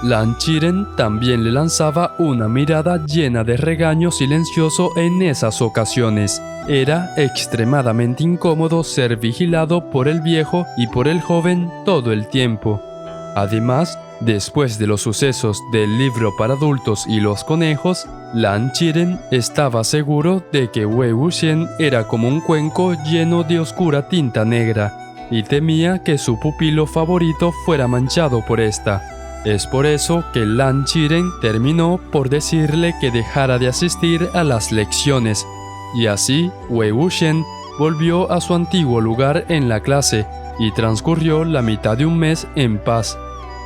Lan Qiren también le lanzaba una mirada llena de regaño silencioso en esas ocasiones. Era extremadamente incómodo ser vigilado por el viejo y por el joven todo el tiempo. Además, después de los sucesos del libro para adultos y los conejos, Lan Qiren estaba seguro de que Wei Wuxian era como un cuenco lleno de oscura tinta negra, y temía que su pupilo favorito fuera manchado por esta. Es por eso que Lan Qiren terminó por decirle que dejara de asistir a las lecciones, y así Wei Wuxian volvió a su antiguo lugar en la clase y transcurrió la mitad de un mes en paz.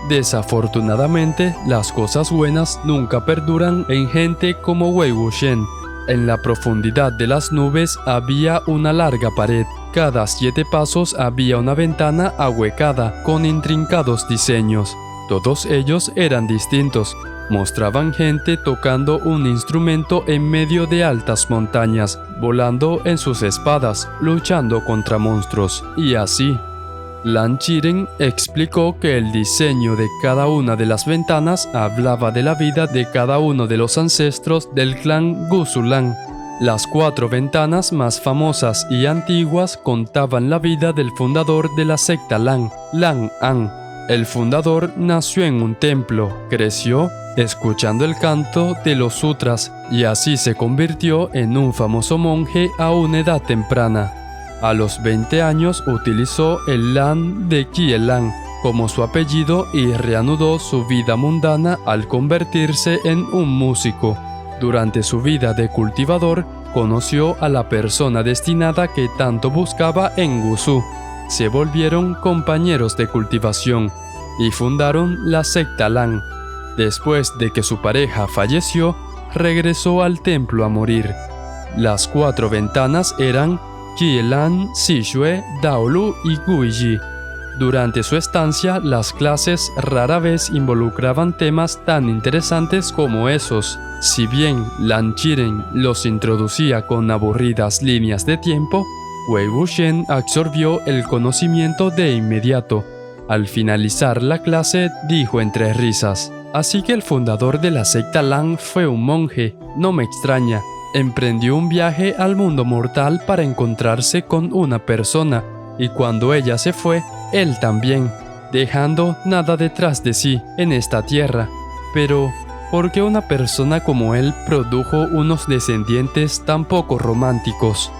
Desafortunadamente, las cosas buenas nunca perduran en gente como Wei Wuxian. En la profundidad de las nubes había una larga pared. Cada 7 pasos había una ventana ahuecada con intrincados diseños. Todos ellos eran distintos. Mostraban gente tocando un instrumento en medio de altas montañas, volando en sus espadas, luchando contra monstruos, y así. Lan Qiren explicó que el diseño de cada una de las ventanas hablaba de la vida de cada uno de los ancestros del clan Guzulan. Las 4 ventanas más famosas y antiguas contaban la vida del fundador de la secta Lan, Lan An. El fundador nació en un templo, creció escuchando el canto de los sutras y así se convirtió en un famoso monje a una edad temprana. A los 20 años utilizó el Lan de Qielan como su apellido y reanudó su vida mundana al convertirse en un músico. Durante su vida de cultivador, conoció a la persona destinada que tanto buscaba en Gusu. Se volvieron compañeros de cultivación y fundaron la secta Lan. Después de que su pareja falleció, regresó al templo a morir. Las 4 ventanas eran Qielan, Sixue, Daolu y Guiyi. Durante su estancia, las clases rara vez involucraban temas tan interesantes como esos. Si bien Lan Qiren los introducía con aburridas líneas de tiempo, Wei Wuxian absorbió el conocimiento de inmediato. Al finalizar la clase, dijo entre risas: «Así que el fundador de la secta Lan fue un monje, no me extraña. Emprendió un viaje al mundo mortal para encontrarse con una persona, y cuando ella se fue, él también, dejando nada detrás de sí en esta tierra. Pero, ¿por qué una persona como él produjo unos descendientes tan poco románticos?»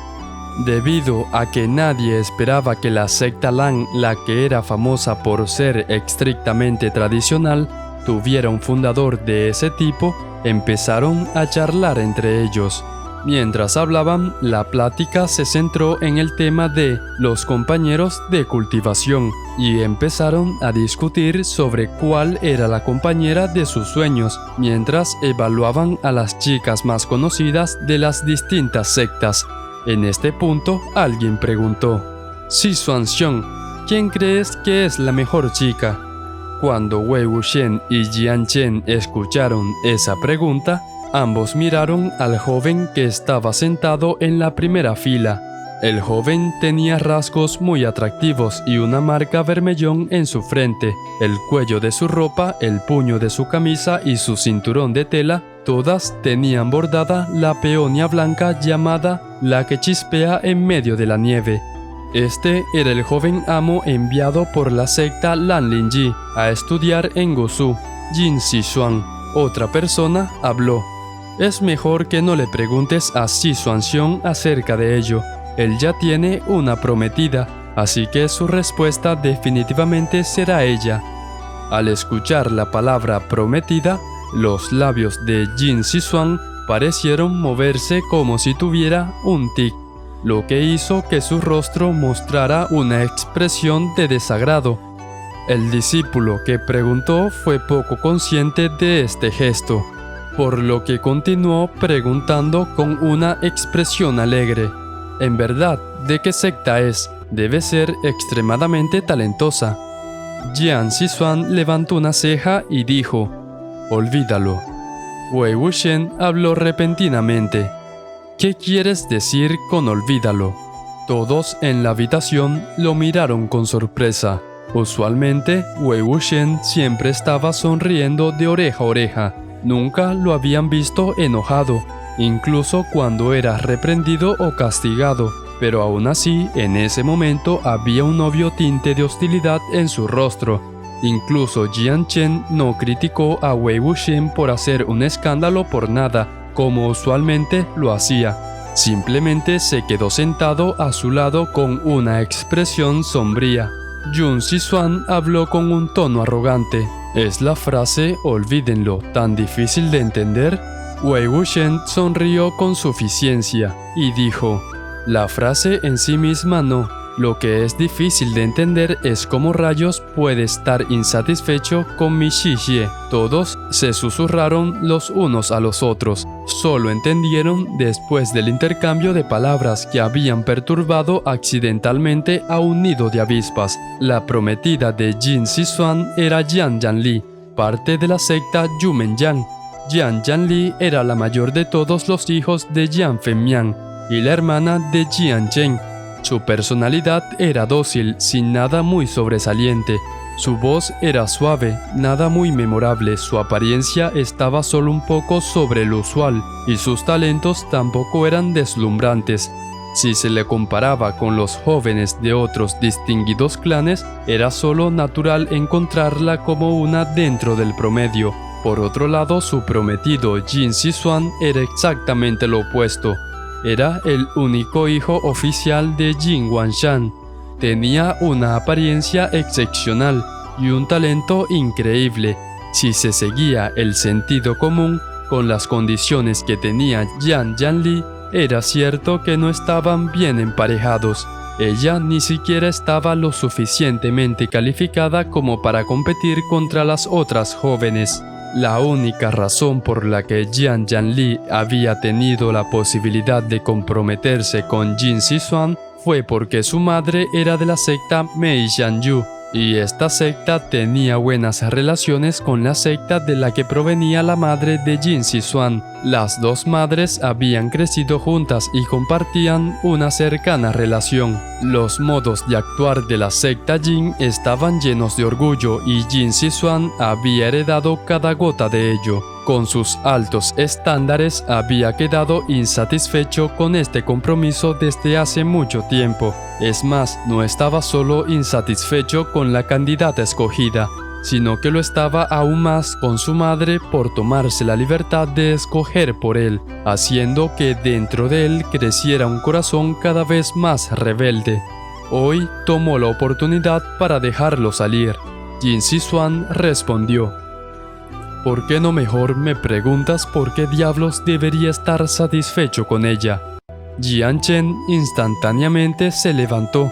Debido a que nadie esperaba que la secta Lan, la que era famosa por ser estrictamente tradicional, tuviera un fundador de ese tipo, empezaron a charlar entre ellos. Mientras hablaban, la plática se centró en el tema de los compañeros de cultivación y empezaron a discutir sobre cuál era la compañera de sus sueños, mientras evaluaban a las chicas más conocidas de las distintas sectas. En este punto, alguien preguntó: «Si Xuanxiong, ¿quién crees que es la mejor chica?» Cuando Wei Wuxian y Jian Chen escucharon esa pregunta, ambos miraron al joven que estaba sentado en la primera fila. El joven tenía rasgos muy atractivos y una marca vermellón en su frente. El cuello de su ropa, el puño de su camisa y su cinturón de tela, todas tenían bordada la peonia blanca llamada la que chispea en medio de la nieve. Este era el joven amo enviado por la secta Lan Lingyi a estudiar en Gusu, Jin Xishuang. Otra persona habló: «Es mejor que no le preguntes a Si Xuanxiong acerca de ello. Él ya tiene una prometida, así que su respuesta definitivamente será ella». Al escuchar la palabra prometida, los labios de Jin Xishuang parecieron moverse como si tuviera un tic, lo que hizo que su rostro mostrara una expresión de desagrado. El discípulo que preguntó fue poco consciente de este gesto, por lo que continuó preguntando con una expresión alegre: «En verdad, ¿de qué secta es? Debe ser extremadamente talentosa». Jian Xishuang levantó una ceja y dijo: «Olvídalo». Wei Wuxian habló repentinamente. ¿Qué quieres decir con olvídalo? Todos en la habitación lo miraron con sorpresa. Usualmente, Wei Wuxian siempre estaba sonriendo de oreja a oreja. Nunca lo habían visto enojado, incluso cuando era reprendido o castigado. Pero aún así, en ese momento había un obvio tinte de hostilidad en su rostro. Incluso Jian Chen no criticó a Wei Wuxian por hacer un escándalo por nada, como usualmente lo hacía. Simplemente se quedó sentado a su lado con una expresión sombría. Jun Zixuan habló con un tono arrogante. ¿Es la frase "olvídenlo" tan difícil de entender? Wei Wuxian sonrió con suficiencia y dijo: la frase en sí misma no. Lo que es difícil de entender es cómo rayos puede estar insatisfecho con mi Xie. Todos se susurraron los unos a los otros. Solo entendieron después del intercambio de palabras que habían perturbado accidentalmente a un nido de avispas. La prometida de Jin Zixuan era Jian Yanli, parte de la secta Yumenyan. Jian Yanli era la mayor de todos los hijos de Jian Fengmian y la hermana de Jian Chen. Su personalidad era dócil, sin nada muy sobresaliente. Su voz era suave, nada muy memorable. Su apariencia estaba solo un poco sobre lo usual, y sus talentos tampoco eran deslumbrantes. Si se le comparaba con los jóvenes de otros distinguidos clanes, era solo natural encontrarla como una dentro del promedio. Por otro lado, su prometido Jin Zixuan era exactamente lo opuesto. Era el único hijo oficial de Jin Wanshan. Tenía una apariencia excepcional y un talento increíble. Si se seguía el sentido común, con las condiciones que tenía Jian Yanli, era cierto que no estaban bien emparejados. Ella ni siquiera estaba lo suficientemente calificada como para competir contra las otras jóvenes. La única razón por la que Jian Yanli había tenido la posibilidad de comprometerse con Jin Zixuan fue porque su madre era de la secta Mei Xianyu, y esta secta tenía buenas relaciones con la secta de la que provenía la madre de Jin Zixuan. Las dos madres habían crecido juntas y compartían una cercana relación. Los modos de actuar de la secta Jin estaban llenos de orgullo y Jin Zixuan había heredado cada gota de ello. Con sus altos estándares había quedado insatisfecho con este compromiso desde hace mucho tiempo. Es más, no estaba solo insatisfecho con la candidata escogida, sino que lo estaba aún más con su madre por tomarse la libertad de escoger por él, haciendo que dentro de él creciera un corazón cada vez más rebelde. Hoy tomó la oportunidad para dejarlo salir. Jin Zixuan respondió: ¿por qué no mejor me preguntas por qué diablos debería estar satisfecho con ella? Jian Chen instantáneamente se levantó.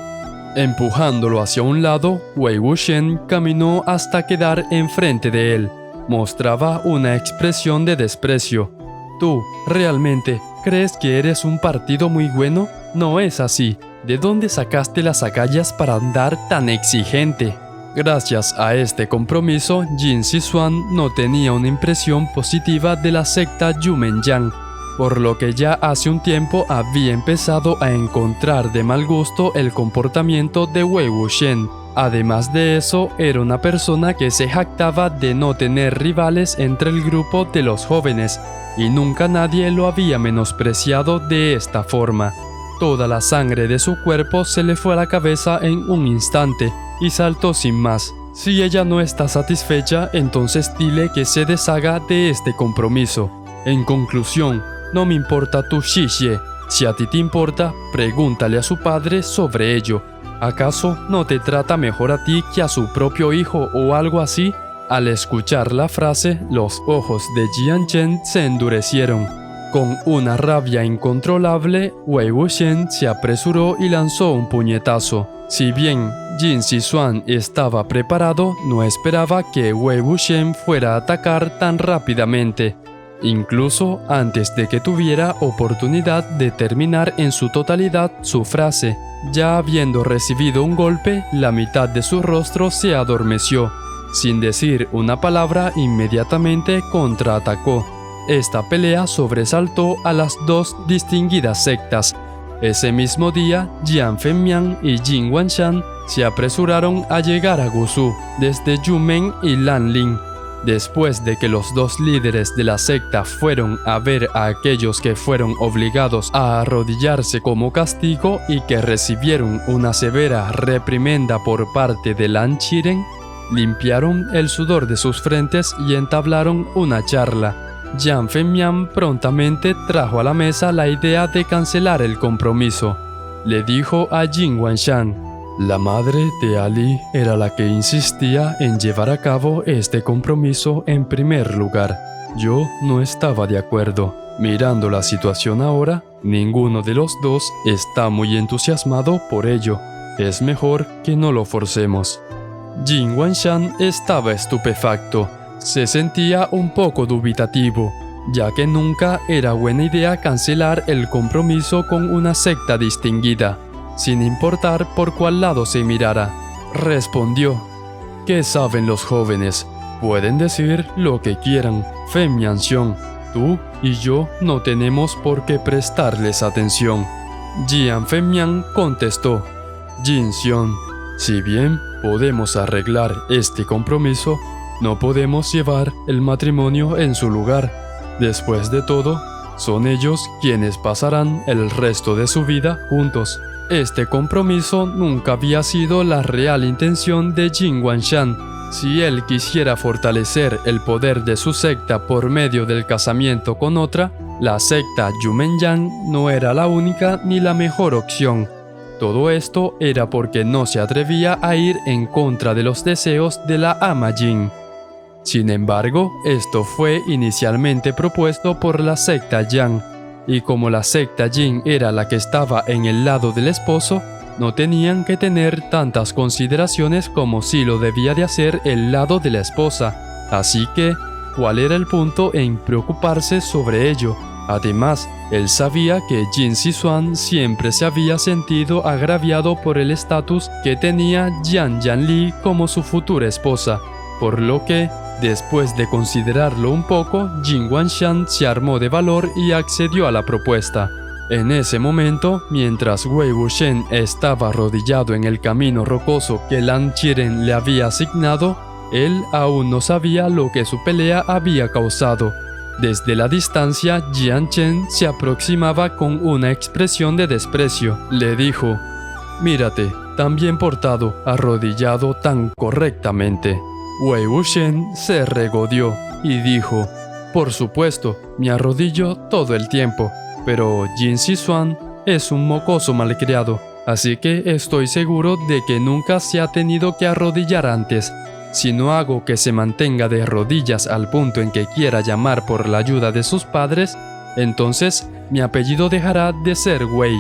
Empujándolo hacia un lado, Wei Wuxian caminó hasta quedar enfrente de él. Mostraba una expresión de desprecio. ¿Tú, realmente, crees que eres un partido muy bueno? No es así. ¿De dónde sacaste las agallas para andar tan exigente? Gracias a este compromiso, Jin Zixuan no tenía una impresión positiva de la secta Yumenyan, por lo que ya hace un tiempo había empezado a encontrar de mal gusto el comportamiento de Wei Wuxian. Además de eso, era una persona que se jactaba de no tener rivales entre el grupo de los jóvenes, y nunca nadie lo había menospreciado de esta forma. Toda la sangre de su cuerpo se le fue a la cabeza en un instante, y saltó sin más. Si ella no está satisfecha, entonces dile que se deshaga de este compromiso. En conclusión, no me importa tu Xie. Si a ti te importa, pregúntale a su padre sobre ello. ¿Acaso no te trata mejor a ti que a su propio hijo o algo así? Al escuchar la frase, los ojos de Jian Chen se endurecieron. Con una rabia incontrolable, Wei Wuxian se apresuró y lanzó un puñetazo. Si bien Jin Zixuan estaba preparado, no esperaba que Wei Wuxian fuera a atacar tan rápidamente, incluso antes de que tuviera oportunidad de terminar en su totalidad su frase. Ya habiendo recibido un golpe, la mitad de su rostro se adormeció. Sin decir una palabra, inmediatamente contraatacó. esta pelea sobresaltó a las dos distinguidas sectas. Ese mismo día, Jian Fengmian y Jin Wanshan se apresuraron a llegar a Gusu desde Yumen y Lanling. Después de que los dos líderes de la secta fueron a ver a aquellos que fueron obligados a arrodillarse como castigo y que recibieron una severa reprimenda por parte de Lan Qiren, limpiaron el sudor de sus frentes y entablaron una charla. Jian Fengmian prontamente trajo a la mesa la idea de cancelar el compromiso. Le dijo a Jin Wanshan: la madre de Ali era la que insistía en llevar a cabo este compromiso en primer lugar. Yo no estaba de acuerdo. Mirando la situación ahora, ninguno de los dos está muy entusiasmado por ello. Es mejor que no lo forcemos. Jin Wanshan estaba estupefacto. Se sentía un poco dubitativo, ya que nunca era buena idea cancelar el compromiso con una secta distinguida, sin importar por cuál lado se mirara. Respondió: ¿qué saben los jóvenes? Pueden decir lo que quieran. Fengmian Xiong, tú y yo no tenemos por qué prestarles atención. Jian Fengmian contestó: Jin Xiong, si bien podemos arreglar este compromiso, no podemos llevar el matrimonio en su lugar. Después de todo, son ellos quienes pasarán el resto de su vida juntos. Este compromiso nunca había sido la real intención de Jin Wanshan. Si él quisiera fortalecer el poder de su secta por medio del casamiento con otra, la secta Yumenyang no era la única ni la mejor opción. Todo esto era porque no se atrevía a ir en contra de los deseos de la ama Jin. Sin embargo, esto fue inicialmente propuesto por la secta Yang, y como la secta Jin era la que estaba en el lado del esposo, no tenían que tener tantas consideraciones como si lo debía de hacer el lado de la esposa. Así que, ¿cuál era el punto en preocuparse sobre ello? Además, él sabía que Jin Zixuan siempre se había sentido agraviado por el estatus que tenía Jian Yanli como su futura esposa, por lo que, después de considerarlo un poco, Jin Wanshan se armó de valor y accedió a la propuesta. En ese momento, mientras Wei Wuxian estaba arrodillado en el camino rocoso que Lan Qiren le había asignado, él aún no sabía lo que su pelea había causado. Desde la distancia, Jian Chen se aproximaba con una expresión de desprecio. Le dijo: «Mírate, tan bien portado, arrodillado tan correctamente». Wei Wuxian se regodeó y dijo: «Por supuesto, me arrodillo todo el tiempo, pero Jin Zixuan es un mocoso malcriado, así que estoy seguro de que nunca se ha tenido que arrodillar antes. Si no hago que se mantenga de rodillas al punto en que quiera llamar por la ayuda de sus padres, entonces mi apellido dejará de ser Wei».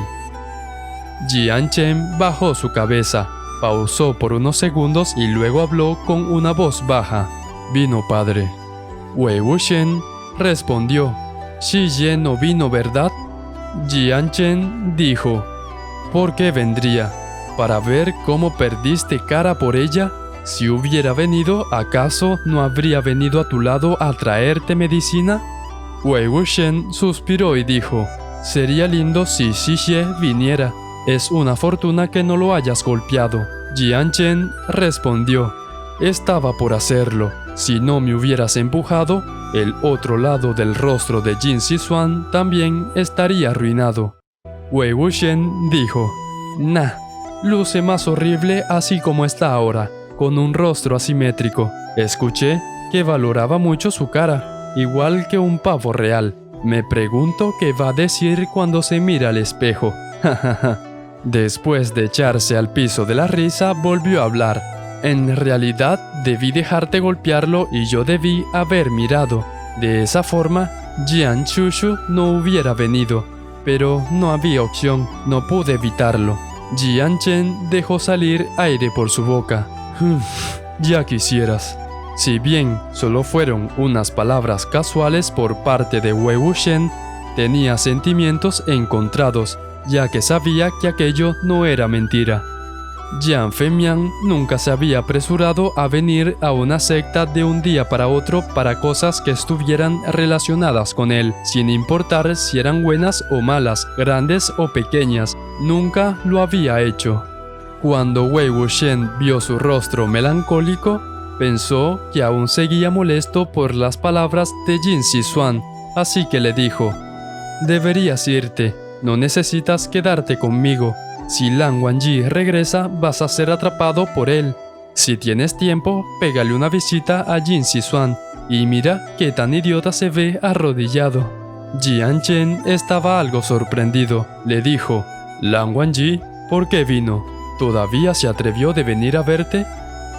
Jian Chen bajó su cabeza, pausó por unos segundos y luego habló con una voz baja: «Vino, padre». Wei Wuxian respondió: «Xi Ye no vino, ¿verdad?». Jian Chen dijo: «¿Por qué vendría? ¿Para ver cómo perdiste cara por ella? Si hubiera venido, ¿acaso no habría venido a tu lado a traerte medicina?». Wei Wuxian suspiró y dijo: «Sería lindo si Xi Ye viniera. Es una fortuna que no lo hayas golpeado». Jian Chen respondió: «Estaba por hacerlo. Si no me hubieras empujado, el otro lado del rostro de Jin Zixuan también estaría arruinado». Wei Wuxian dijo: «Nah, luce más horrible así como está ahora, con un rostro asimétrico. Escuché que valoraba mucho su cara, igual que un pavo real. Me pregunto qué va a decir cuando se mira al espejo». Después de echarse al piso de la risa, volvió a hablar: «En realidad, debí dejarte golpearlo y yo debí haber mirado. De esa forma, Jian Chushu no hubiera venido. Pero no había opción, no pude evitarlo». Jian Chen dejó salir aire por su boca. «Ya quisieras». Si bien solo fueron unas palabras casuales por parte de Wei Wuxian, tenía sentimientos encontrados, ya que sabía que aquello no era mentira. Jian Fengmian nunca se había apresurado a venir a una secta de un día para otro para cosas que estuvieran relacionadas con él, sin importar si eran buenas o malas, grandes o pequeñas. Nunca lo había hecho. Cuando Wei Wuxian vio su rostro melancólico, pensó que aún seguía molesto por las palabras de Jin Zixuan, así que le dijo: «Deberías irte, no necesitas quedarte conmigo. Si Lan Wangji regresa, vas a ser atrapado por él. Si tienes tiempo, pégale una visita a Jin Zixuan y mira qué tan idiota se ve arrodillado». Jian Chen estaba algo sorprendido. Le dijo: «Lan Wangji, ¿por qué vino? ¿Todavía se atrevió de venir a verte?»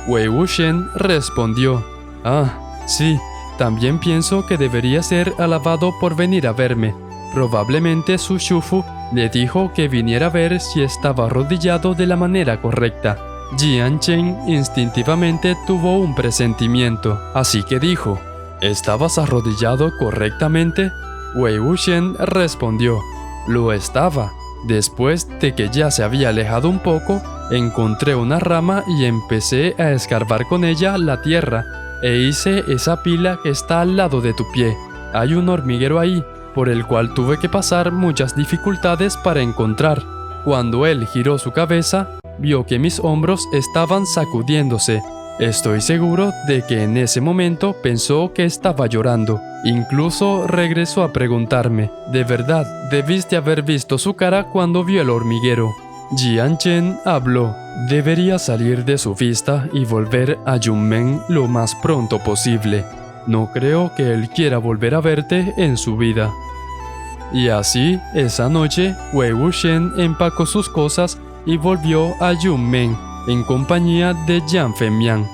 Wei Wuxian respondió: «Ah, sí, también pienso que debería ser alabado por venir a verme. Probablemente su Shufu le dijo que viniera a ver si estaba arrodillado de la manera correcta». Jian Chen instintivamente tuvo un presentimiento, así que dijo: «¿Estabas arrodillado correctamente?» Wei Wuxian respondió: «Lo estaba. Después de que ya se había alejado un poco, encontré una rama y empecé a escarbar con ella la tierra, e hice esa pila que está al lado de tu pie. Hay un hormiguero ahí, por el cual tuve que pasar muchas dificultades para encontrar». Cuando él giró su cabeza, vio que mis hombros estaban sacudiéndose. Estoy seguro de que en ese momento pensó que estaba llorando. Incluso regresó a preguntarme: «¿De verdad debiste haber visto su cara cuando vio el hormiguero?» Jian Chen habló: «Debería salir de su vista y volver a Yunmen lo más pronto posible. No creo que él quiera volver a verte en su vida». Y así, esa noche, Wei Wuxian empacó sus cosas y volvió a Yunmen en compañía de Jian Fengmian.